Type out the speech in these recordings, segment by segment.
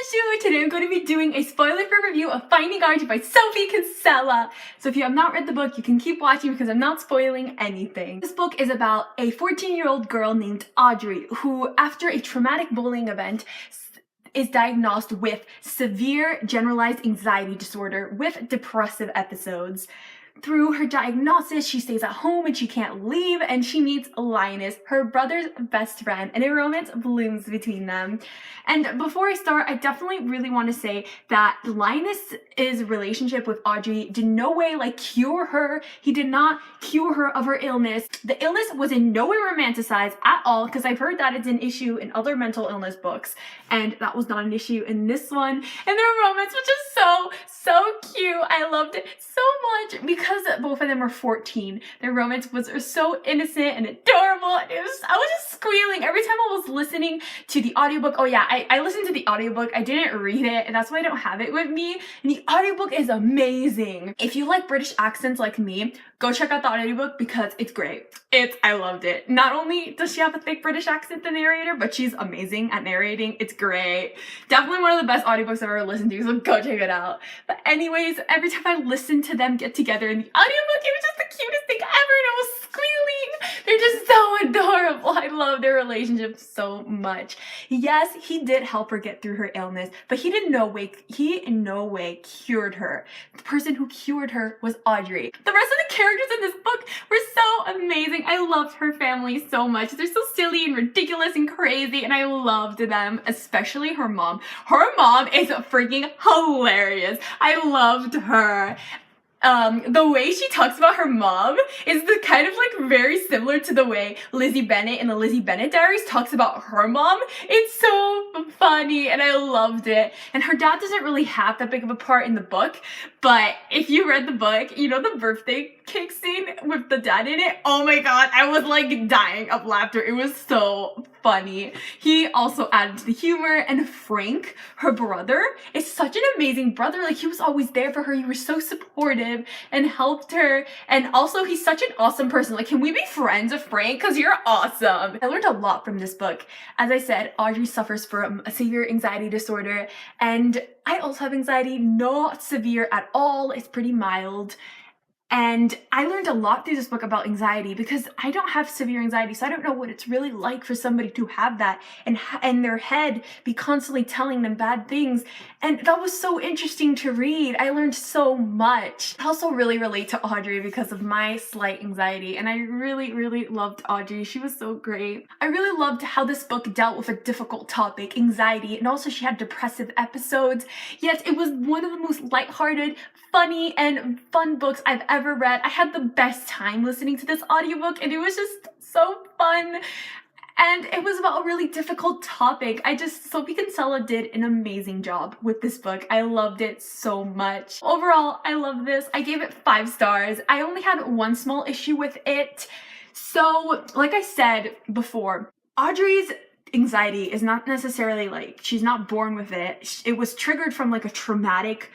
Bonjour! Today I'm going to be doing a spoiler-free review of Finding Audrey by Sophie Kinsella. So if you have not read the book, you can keep watching because I'm not spoiling anything. This book is about a 14-year-old girl named Audrey who, after a traumatic bullying event, is diagnosed with severe generalized anxiety disorder with depressive episodes. Through her diagnosis, she stays at home and she can't leave, and she meets Linus, her brother's best friend, and a romance blooms between them. And before I start, I definitely really want to say that Linus's relationship with Audrey did no way cure her. He did not cure her of her illness. The illness was in no way romanticized at all, because I've heard that it's an issue in other mental illness books, and that was not an issue in this one. And their romance was just so cute. I loved it so much because both of them were 14. Their romance was so innocent and adorable, and I was just squealing every time I was listening to the audiobook. Oh yeah, I listened to the audiobook. I didn't read it, and that's why I don't have it with me. And the audiobook is amazing. If you like British accents like me, go check out the audiobook because it's great. I loved it. Not only does she have a thick British accent, the narrator, but she's amazing at narrating. It's great. Definitely one of the best audiobooks I've ever listened to, so go check it out. But anyways, every time I listened to them get together in the audiobook, it was just the cutest thing ever, and I was squealing. They're just so adorable. I love their relationship so much. Yes, he did help her get through her illness, but he in no way cured her. The person who cured her was Audrey. The rest of the characters in this book were so amazing. I loved her family so much. They're so silly and ridiculous and crazy, and I loved them, especially her mom. Her mom is freaking hilarious. I loved her. The way she talks about her mom is the kind of very similar to the way Lizzie Bennet in the Lizzie Bennet Diaries talks about her mom. It's so funny, and I loved it. And her dad doesn't really have that big of a part in the book, but if you read the book, you know the birthday cake scene with the dad in it? Oh my god, I was dying of laughter. It was so funny. He also added to the humor, and Frank, her brother, is such an amazing brother. He was always there for her. He was so supportive and helped her, and also he's such an awesome person. Can we be friends with Frank? Because you're awesome. I learned a lot from this book. As I said, Audrey suffers from a severe anxiety disorder, and I also have anxiety. Not severe at all. It's pretty mild. And I learned a lot through this book about anxiety because I don't have severe anxiety, so I don't know what it's really like for somebody to have that and their head be constantly telling them bad things. And that was so interesting to read. I learned so much. I also really relate to Audrey because of my slight anxiety, and I really loved Audrey. She was so great. I really loved how this book dealt with a difficult topic, anxiety, and also she had depressive episodes, yet it was one of the most lighthearted, funny, and fun books I've ever read. I had the best time listening to this audiobook, and it was just so fun. And it was about a really difficult topic. Sophie Kinsella did an amazing job with this book. I loved it so much. Overall, I love this. I gave it 5 stars. I only had one small issue with it. So, like I said before, Audrey's anxiety is not necessarily she's not born with it. It was triggered from a traumatic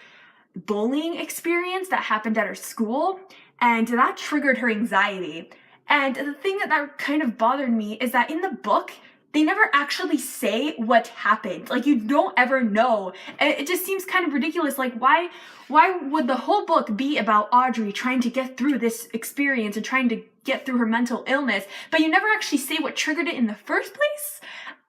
bullying experience that happened at her school, and that triggered her anxiety. And the thing that kind of bothered me is that in the book, they never actually say what happened. You don't ever know. It just seems kind of ridiculous. Why would the whole book be about Audrey trying to get through this experience and trying to get through her mental illness, but you never actually say what triggered it in the first place?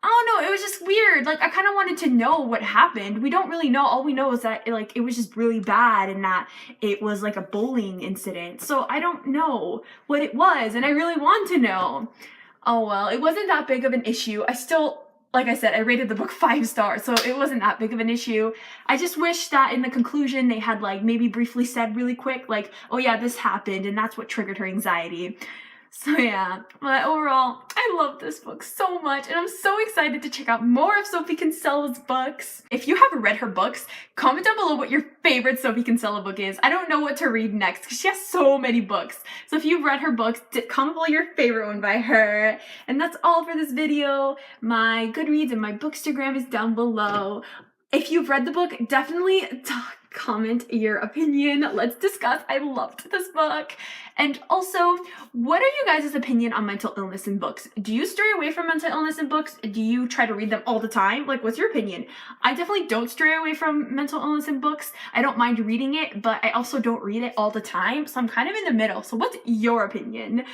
I don't know, it was just weird. I kind of wanted to know what happened. We don't really know. All we know is that it was just really bad, and that it was a bullying incident. So I don't know what it was, and I really want to know. Oh well, it wasn't that big of an issue. I still, like I said, I rated the book 5 stars, so it wasn't that big of an issue. I just wish that in the conclusion they had maybe briefly said really quick, oh yeah, this happened, and that's what triggered her anxiety. So yeah, but overall, I love this book so much, and I'm so excited to check out more of Sophie Kinsella's books. If you haven't read her books, comment down below what your favorite Sophie Kinsella book is. I don't know what to read next because she has so many books. So if you've read her books, comment below your favorite one by her. And that's all for this video. My Goodreads and my Bookstagram is down below. If you've read the book, definitely comment your opinion. Let's discuss. I loved this book. And also, what are you guys' opinion on mental illness in books? Do you stray away from mental illness in books? Do you try to read them all the time? Like, what's your opinion? I definitely don't stray away from mental illness in books. I don't mind reading it, but I also don't read it all the time. So I'm kind of in the middle. So what's your opinion?